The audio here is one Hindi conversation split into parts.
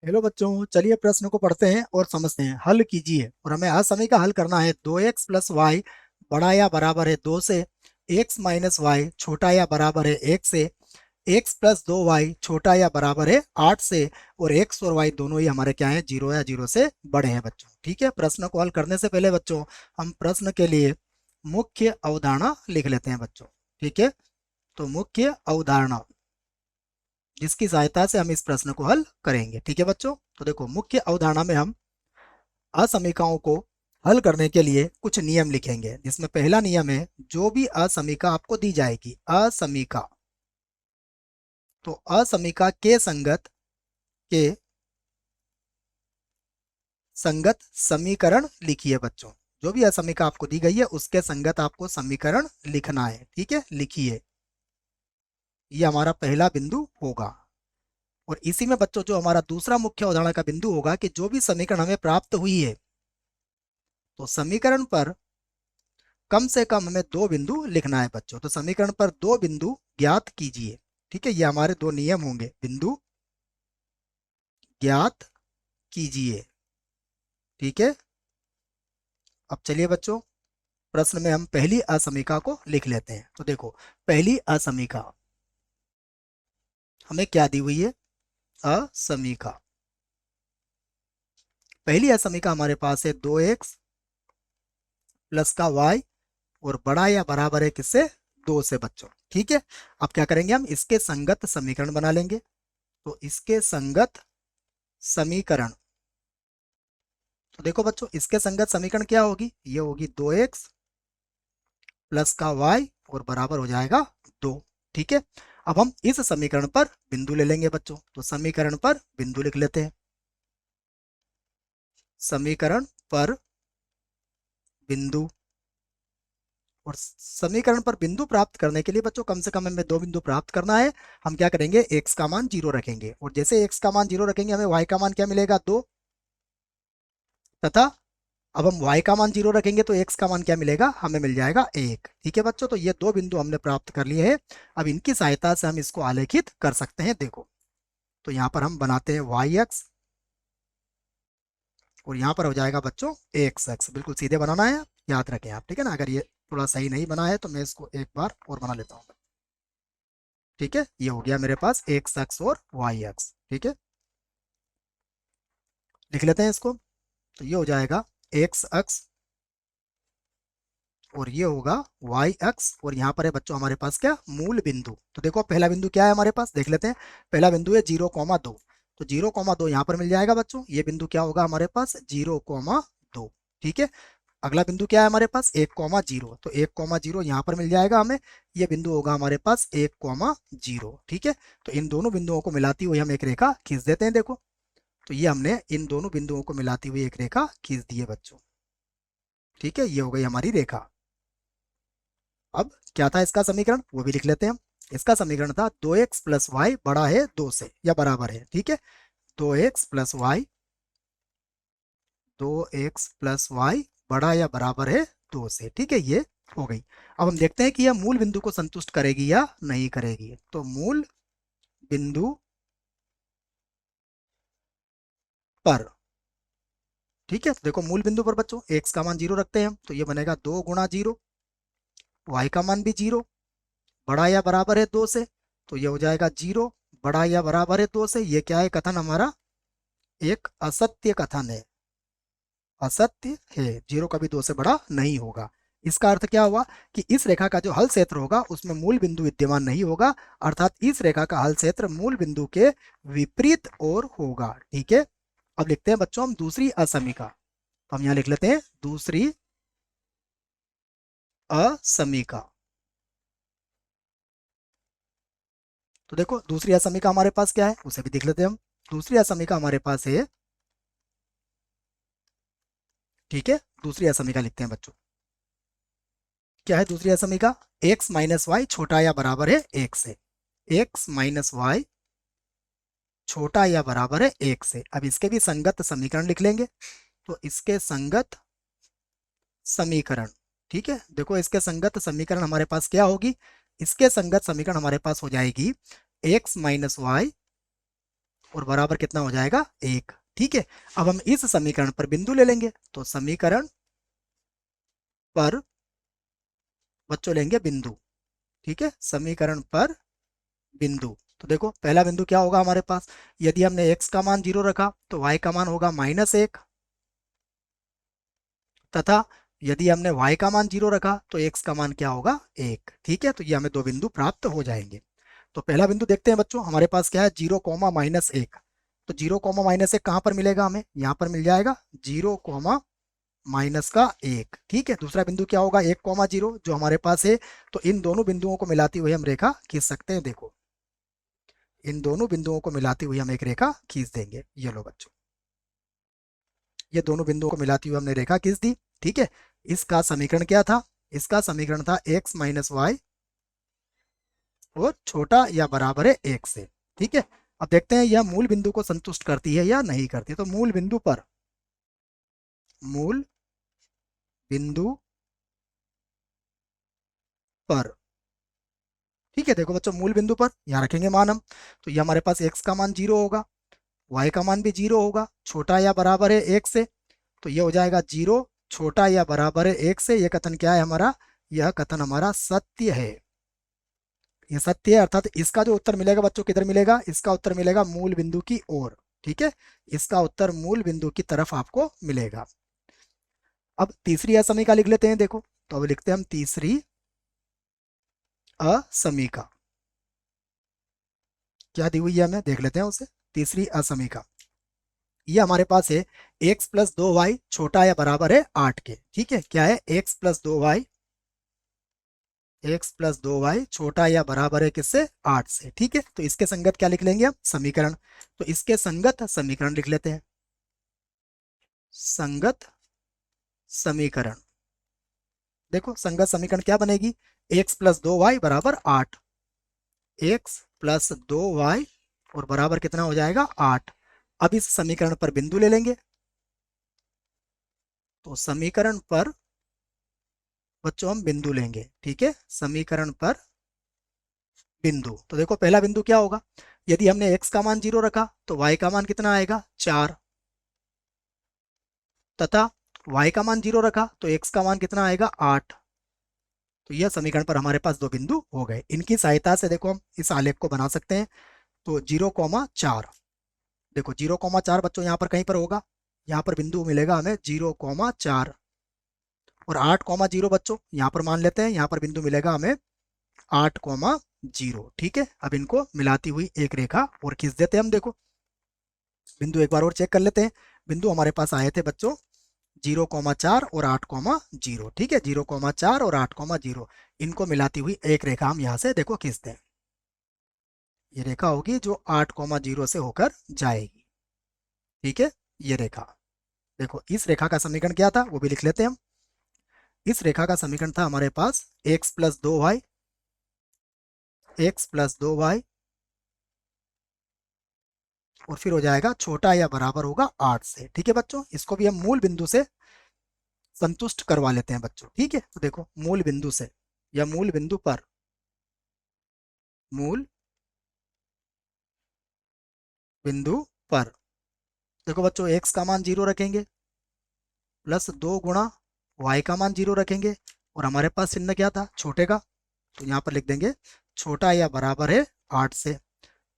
हेलो बच्चों, चलिए प्रश्न को पढ़ते हैं और समझते हैं। हल कीजिए और हमें असमी का हल करना है। 2x प्लस वाई बड़ा या बराबर है 2 से, x माइनस वाई छोटा या बराबर है 1 से, x प्लस 2y छोटा या बराबर है 8 से, और x और y दोनों ही हमारे क्या हैं, 0 या 0 से बड़े हैं बच्चों। ठीक है, प्रश्न को हल करने से पहले बच्चों हम प्रश्न के लिए मुख्य अवधारणा लिख लेते हैं बच्चों। ठीक है, तो मुख्य अवधारणा जिसकी सहायता से हम इस प्रश्न को हल करेंगे। ठीक है बच्चों, तो देखो मुख्य अवधारणा में हम असमीकाओं को हल करने के लिए कुछ नियम लिखेंगे, जिसमें पहला नियम है जो भी असमीका आपको दी जाएगी, असमीका, तो असमीका के संगत समीकरण लिखिए बच्चों। जो भी असमीका आपको दी गई है उसके संगत आपको समीकरण लिखना है। ठीक है, लिखिए, ये हमारा पहला बिंदु होगा। और इसी में बच्चों जो हमारा दूसरा मुख्य अवधारणा का बिंदु होगा कि जो भी समीकरण हमें प्राप्त हुई है, तो समीकरण पर कम से कम हमें दो बिंदु लिखना है बच्चों। तो समीकरण पर दो बिंदु ज्ञात कीजिए। ठीक है, ये हमारे दो नियम होंगे, बिंदु ज्ञात कीजिए। ठीक है, अब चलिए बच्चों प्रश्न में हम पहली असमीका को लिख लेते हैं। तो देखो पहली असमीका हमें क्या दी हुई है, असमीका, पहली असमीका हमारे पास है 2x प्लस का y और बड़ा या बराबर है किससे, 2 से बच्चों। ठीक है, अब क्या करेंगे, हम इसके संगत समीकरण बना लेंगे। तो इसके संगत समीकरण, तो देखो बच्चों इसके संगत समीकरण क्या होगी, ये होगी 2x प्लस का y और बराबर हो जाएगा 2। ठीक है, अब हम इस समीकरण पर बिंदु ले लेंगे बच्चों। तो समीकरण पर बिंदु लिख लेते हैं। समीकरण पर बिंदु, और समीकरण पर बिंदु प्राप्त करने के लिए बच्चों कम से कम हमें दो बिंदु प्राप्त करना है। हम क्या करेंगे, x का मान 0 रखेंगे, और जैसे x का मान 0 रखेंगे हमें y का मान क्या मिलेगा, 2, तथा अब हम y का मान 0 रखेंगे तो x का मान क्या मिलेगा, हमें मिल जाएगा 1। ठीक है बच्चों, तो ये दो बिंदु हमने प्राप्त कर लिए हैं। अब इनकी सहायता से हम इसको आलेखित कर सकते हैं। देखो, तो यहाँ पर हम बनाते हैं वाई एक्स, और यहाँ पर हो जाएगा बच्चों एक्स एक्स। बिल्कुल सीधे बनाना है, याद रखें आप। ठीक है ना, अगर ये थोड़ा सही नहीं बना है तो मैं इसको एक बार और बना लेता हूँ। ठीक है, ये हो गया मेरे पास एक्स एक्स और वाई एक्स। ठीक है, लिख लेते हैं इसको। तो ये हो जाएगा एक्स एक्स और ये होगा वाई एक्स, और यहाँ पर है बच्चों हमारे पास क्या, मूल बिंदु। तो देखो पहला बिंदु क्या है हमारे पास, देख लेते हैं। पहला बिंदु है 0,2, तो 0,2 यहाँ पर मिल जाएगा बच्चों। ये बिंदु क्या होगा हमारे पास, 0,2। ठीक है, अगला बिंदु क्या है हमारे पास, 1,0, तो 1,0 यहाँ पर मिल जाएगा हमें। ये बिंदु होगा हमारे पास 1,0। ठीक है, तो इन दोनों बिंदुओं को मिलाती हुई हम एक रेखा खींच देते हैं। देखो, तो ये हमने इन दोनों बिंदुओं को मिलाती हुई एक रेखा खींच दी है बच्चों। ठीक है, ये हो गई हमारी रेखा। अब क्या था इसका समीकरण, वो भी लिख लेते हैं हम। इसका समीकरण था 2x प्लस वाई बड़ा है 2 से या बराबर है। ठीक है, 2x plus Y, 2x plus Y बड़ा या बराबर है 2 से। ठीक है, ये हो गई। अब हम देखते हैं कि यह मूल बिंदु को संतुष्ट करेगी या नहीं करेगी। तो मूल बिंदु पर, ठीक है, तो देखो मूल बिंदु पर बच्चों x का मान 0 रखते हैं हम, तो ये बनेगा 2 गुणा 0, y का मान भी 0, बड़ा या बराबर है 2 से, तो ये हो जाएगा 0, बड़ा या बराबर है 2 से। ये क्या है, कथन हमारा एक असत्य कथन है, असत्य है। 0 कभी 2 से बड़ा नहीं होगा। इसका अर्थ क्या हुआ कि इस रेखा का जो हल क्षेत्र होगा उसमें मूल बिंदु विद्यमान नहीं होगा, अर्थात इस रेखा का हल क्षेत्र मूल बिंदु के विपरीत ओर होगा। ठीक है, अब लिखते हैं बच्चों हम दूसरी असमीका। तो हम यहाँ लिख लेते हैं दूसरी असमीका। तो देखो दूसरी असमीका हमारे पास क्या है उसे भी देख लेते हैं हम। दूसरी असमीका हमारे पास है, ठीक है, दूसरी असमीका लिखते हैं बच्चों। क्या है दूसरी असमीका, x माइनस वाई छोटा या बराबर है 1 से, x माइनस वाई छोटा या बराबर है 1 से। अब इसके भी संगत समीकरण लिख लेंगे। तो इसके संगत समीकरण, ठीक है, देखो इसके संगत समीकरण हमारे पास क्या होगी, इसके संगत समीकरण हमारे पास हो जाएगी x माइनस वाई और बराबर कितना हो जाएगा 1। ठीक है, अब हम इस समीकरण पर बिंदु ले लेंगे, तो समीकरण पर बच्चों लेंगे बिंदु। ठीक है, समीकरण पर बिंदु। तो देखो पहला बिंदु क्या होगा हमारे पास, यदि हमने x का मान 0 रखा तो y का मान होगा -1, तथा यदि हमने y का मान 0 रखा तो x का मान क्या होगा 1। ठीक है, तो ये हमें दो बिंदु प्राप्त हो जाएंगे। तो पहला बिंदु देखते हैं बच्चों, हमारे पास क्या है 0, -1। तो 0, -1 कहाँ पर मिलेगा हमें, यहाँ पर मिल जाएगा 0, माइनस का 1। ठीक है, दूसरा बिंदु क्या होगा 1, 0 जो हमारे पास है। तो इन दोनों बिंदुओं को मिलाती हुई हम रेखा खींच सकते हैं। देखो इन दोनों बिंदुओं को मिलाती हुई हम एक रेखा खींच देंगे। ये लो बच्चों, ये दोनों बिंदुओं को मिलाती हुई हमने रेखा खींच दी। ठीक है, इसका समीकरण क्या था, इसका समीकरण था x - y और छोटा या बराबर है 1 से। ठीक है, अब देखते हैं यह मूल बिंदु को संतुष्ट करती है या नहीं करती। तो मूल बिंदु पर, ठीक है, देखो बच्चों मूल बिंदु पर यहाँ रखेंगे मान हम। तो ये हमारे पास x का मान 0 होगा, y का मान भी 0 होगा, छोटा या बराबर है 1 से। तो ये हो जाएगा 0 छोटा या बराबर है 1 से। यह कथन क्या है हमारा, यह कथन हमारा सत्य है। ये सत्य है, अर्थात इसका जो उत्तर मिलेगा बच्चों किधर मिलेगा, इसका उत्तर मिलेगा मूल बिंदु की ओर। ठीक है, इसका उत्तर मूल बिंदु की तरफ आपको मिलेगा। अब तीसरी असमीका लिख लेते हैं। देखो तो अब लिखते हैं हम तीसरी असमीका, क्या दी हुई है हमें देख लेते हैं उसे। तीसरी असमीका ये हमारे पास है x + 2y छोटा या बराबर है 8 के। ठीक है, क्या है x + 2y छोटा या बराबर है किससे, 8 से। ठीक है, तो इसके संगत क्या लिख लेंगे हम, समीकरण। तो इसके संगत समीकरण लिख लेते हैं, संगत समीकरण। देखो संगत समीकरण क्या बनेगी, x + 2y बराबर 8, x + 2y और बराबर कितना हो जाएगा 8। अब इस समीकरण पर बिंदु ले लेंगे, तो समीकरण पर बच्चों हम बिंदु लेंगे। ठीक है, समीकरण पर बिंदु। तो देखो पहला बिंदु क्या होगा, यदि हमने x का मान 0 रखा तो y का मान कितना आएगा 4, तथा y का मान 0 रखा तो x का मान कितना आएगा 8। तो यह समीकरण पर हमारे पास दो बिंदु हो गए। इनकी सहायता से देखो हम इस आलेख को बना सकते हैं। तो 0, 4, देखो 0, 4 बच्चों यहाँ पर कहीं पर होगा, यहाँ पर बिंदु मिलेगा हमें 0, 4 और 8, 0 बच्चों यहाँ पर मान लेते हैं, यहाँ पर बिंदु मिलेगा हमें 8, 0। ठीक है, अब इनको मिलाती हुई एक रेखा और खींच देते हैं हम। देखो बिंदु एक बार और चेक कर लेते हैं। बिंदु हमारे पास आए थे बच्चों 0, 4 और 8, 0। ठीक है, 0, 4 और 8, 0 इनको मिलाती हुई एक रेखा हम यहाँ से देखो खींचते हैं। ये रेखा होगी जो 8, 0 से होकर जाएगी। ठीक है, ये रेखा, देखो इस रेखा का समीकरण क्या था वो भी लिख लेते हैं हम। इस रेखा का समीकरण था हमारे पास x + 2y, x + 2y और फिर हो जाएगा छोटा या बराबर होगा 8 से। ठीक है बच्चों, इसको भी हम मूल बिंदु से संतुष्ट करवा लेते हैं बच्चों। ठीक है, तो देखो मूल बिंदु से या मूल बिंदु पर, मूल बिंदु पर देखो बच्चों x का मान 0 रखेंगे प्लस 2 गुणा y का मान 0 रखेंगे और हमारे पास चिन्ह क्या था छोटे का, तो यहाँ पर लिख देंगे छोटा या बराबर है 8 से।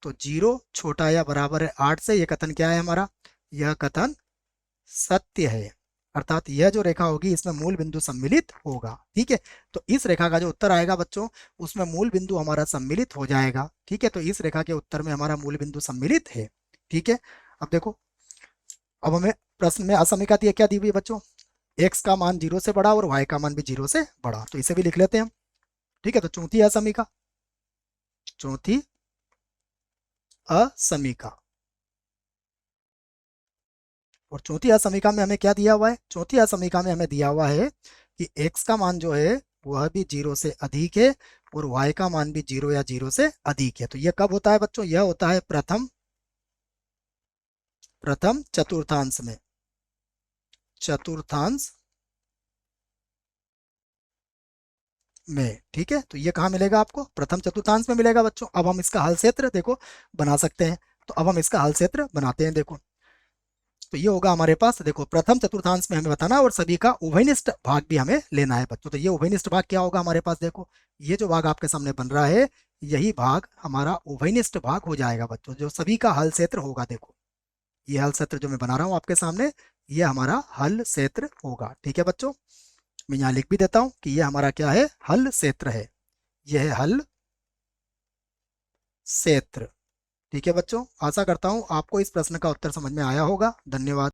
तो 0 छोटा या बराबर है 8 से, यह कथन क्या है हमारा, यह कथन सत्य है। अर्थात यह जो रेखा होगी इसमें मूल बिंदु सम्मिलित होगा। ठीक है, तो इस रेखा का जो उत्तर आएगा बच्चों उसमें मूल बिंदु हमारा सम्मिलित हो जाएगा। ठीक है, तो इस रेखा के उत्तर में हमारा मूल बिंदु सम्मिलित है। ठीक है, अब देखो, अब हमें प्रश्न में असमीका दी क्या दी हुई है बच्चों, x का मान 0 से बड़ा और y का मान भी 0 से बड़ा, तो इसे भी लिख लेते हैं हम। ठीक है, तो चौथी असमीका, चौथी असमीका, और चौथी असमीका में हमें क्या दिया हुआ है, चौथी असमीका में हमें दिया हुआ है कि x का मान जो है वह भी 0 से अधिक है और y का मान भी 0 या 0 से अधिक है। तो यह कब होता है बच्चों, यह होता है प्रथम प्रथम चतुर्थांश में, चतुर्थांश में। ठीक है, तो ये कहाँ मिलेगा आपको, प्रथम चतुर्थांश में मिलेगा बच्चों। अब हम इसका हल क्षेत्र देखो बना सकते हैं। तो अब हम इसका हल क्षेत्र बनाते हैं। देखो तो ये होगा हमारे पास, देखो प्रथम चतुर्थांश में हमें बताना है और सभी का उभयनिष्ठ भाग भी हमें लेना है बच्चों। तो ये उभयनिष्ठ भाग क्या होगा हमारे पास, देखो ये जो भाग आपके सामने बन रहा है यही भाग हमारा उभयनिष्ठ भाग हो जाएगा बच्चों, जो सभी का हल क्षेत्र होगा। देखो ये हल क्षेत्र जो मैं बना रहा हूँ आपके सामने, ये हमारा हल क्षेत्र होगा। ठीक है बच्चों, मैं यहाँ लिख भी देता हूँ कि ये हमारा क्या है, हल क्षेत्र है। यह है हल क्षेत्र। ठीक है बच्चों, आशा करता हूँ आपको इस प्रश्न का उत्तर समझ में आया होगा। धन्यवाद।